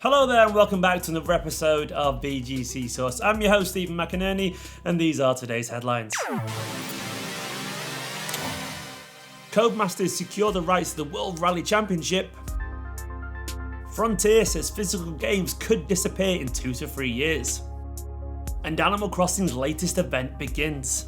Hello there and welcome back to another episode of VGC Source. I'm your host Steven McInerney and these are today's headlines. Codemasters secure the rights to the World Rally Championship. Frontier says physical games could disappear in 2 to 3 years. And Animal Crossing's latest event begins.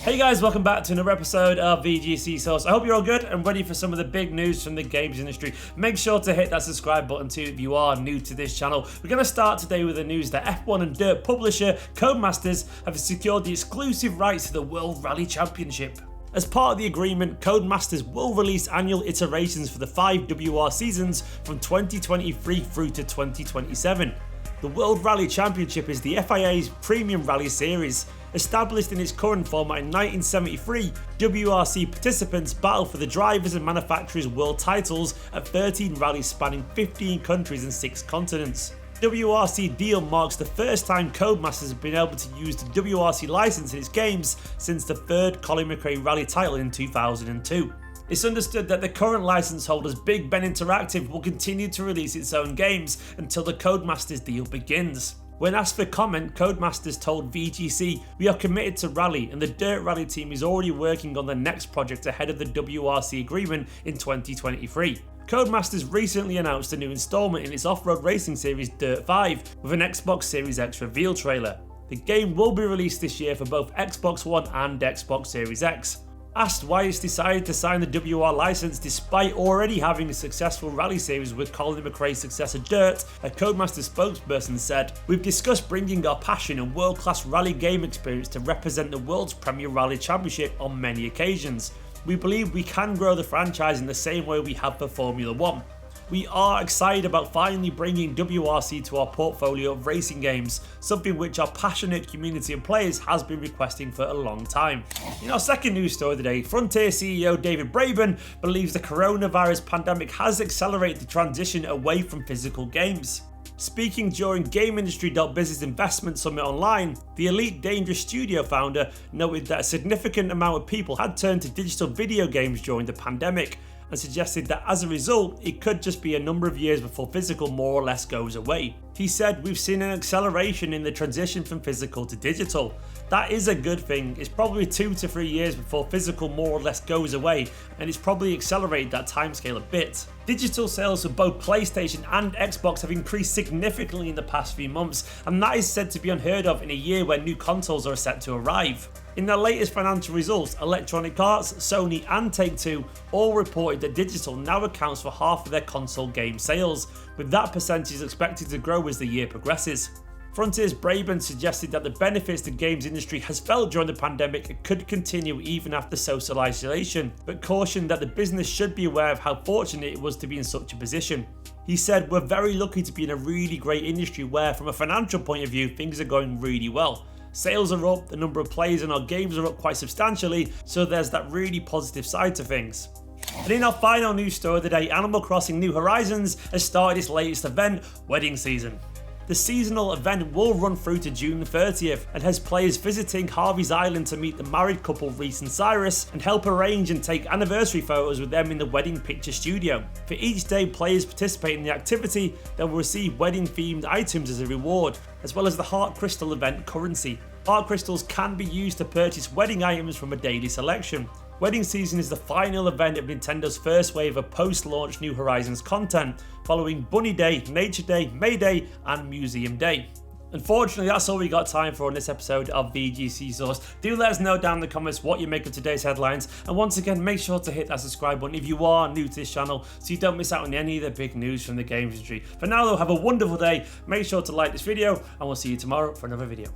Hey guys, welcome back to another episode of VGC Source. I hope you're all good and ready for some of the big news from the games industry. Make sure to hit that subscribe button too if you are new to this channel. We're going to start today with the news that F1 and Dirt publisher Codemasters have secured the exclusive rights to the World Rally Championship. As part of the agreement, Codemasters will release annual iterations for the 5 WR seasons from 2023 through to 2027. The World Rally Championship is the FIA's premium rally series. Established in its current format in 1973, WRC participants battle for the drivers and manufacturers' world titles at 13 rallies spanning 15 countries and 6 continents. WRC Deal marks the first time Codemasters have been able to use the WRC license in its games since the third Colin McRae rally title in 2002. It's understood that the current license holders Big Ben Interactive will continue to release its own games until the Codemasters deal begins. When asked for comment, Codemasters told VGC, "We are committed to rally and the Dirt Rally team is already working on the next project ahead of the WRC agreement in 2023. Codemasters recently announced a new installment in its off-road racing series Dirt 5 with an Xbox Series X reveal trailer. The game will be released this year for both Xbox One and Xbox Series X. Asked why it's decided to sign the WR license despite already having a successful rally series with Colin McRae's successor Dirt, a Codemasters spokesperson said, "We've discussed bringing our passion and world-class rally game experience to represent the world's premier rally championship on many occasions. We believe we can grow the franchise in the same way we have for Formula 1. We are excited about finally bringing WRC to our portfolio of racing games, something which our passionate community of players has been requesting for a long time." In our second news story today, Frontier CEO David Braben believes the coronavirus pandemic has accelerated the transition away from physical games. Speaking during GameIndustry.biz's investment summit online, the Elite Dangerous Studio founder noted that a significant amount of people had turned to digital video games during the pandemic, and suggested that as a result, it could just be a number of years before physical more or less goes away. He said, "We've seen an acceleration in the transition from physical to digital. That is a good thing. It's probably 2 to 3 years before physical more or less goes away, and it's probably accelerated that timescale a bit." Digital sales for both PlayStation and Xbox have increased significantly in the past few months, and that is said to be unheard of in a year where new consoles are set to arrive. In their latest financial results, Electronic Arts, Sony and Take-Two all reported that digital now accounts for half of their console game sales, with that percentage expected to grow as the year progresses. Frontier's Braben suggested that the benefits the games industry has felt during the pandemic could continue even after social isolation, but cautioned that the business should be aware of how fortunate it was to be in such a position. He said, "We're very lucky to be in a really great industry where, from a financial point of view, things are going really well. Sales are up, the number of players in our games are up quite substantially, so there's that really positive side to things." And in our final news story of the day, Animal Crossing New Horizons has started its latest event, Wedding Season. The seasonal event will run through to June 30th and has players visiting Harvey's Island to meet the married couple Reese and Cyrus and help arrange and take anniversary photos with them in the wedding picture studio. For each day players participate in the activity, they will receive wedding themed items as a reward, as well as the Heart Crystal event currency. Heart Crystals can be used to purchase wedding items from a daily selection. Wedding Season is the final event of Nintendo's first wave of post-launch New Horizons content, following Bunny Day, Nature Day, May Day and Museum Day. Unfortunately, that's all we got time for on this episode of VGC Source. Do let us know down in the comments what you make of today's headlines, and once again, make sure to hit that subscribe button if you are new to this channel so you don't miss out on any of the big news from the games industry. For now though, have a wonderful day, make sure to like this video, and we'll see you tomorrow for another video.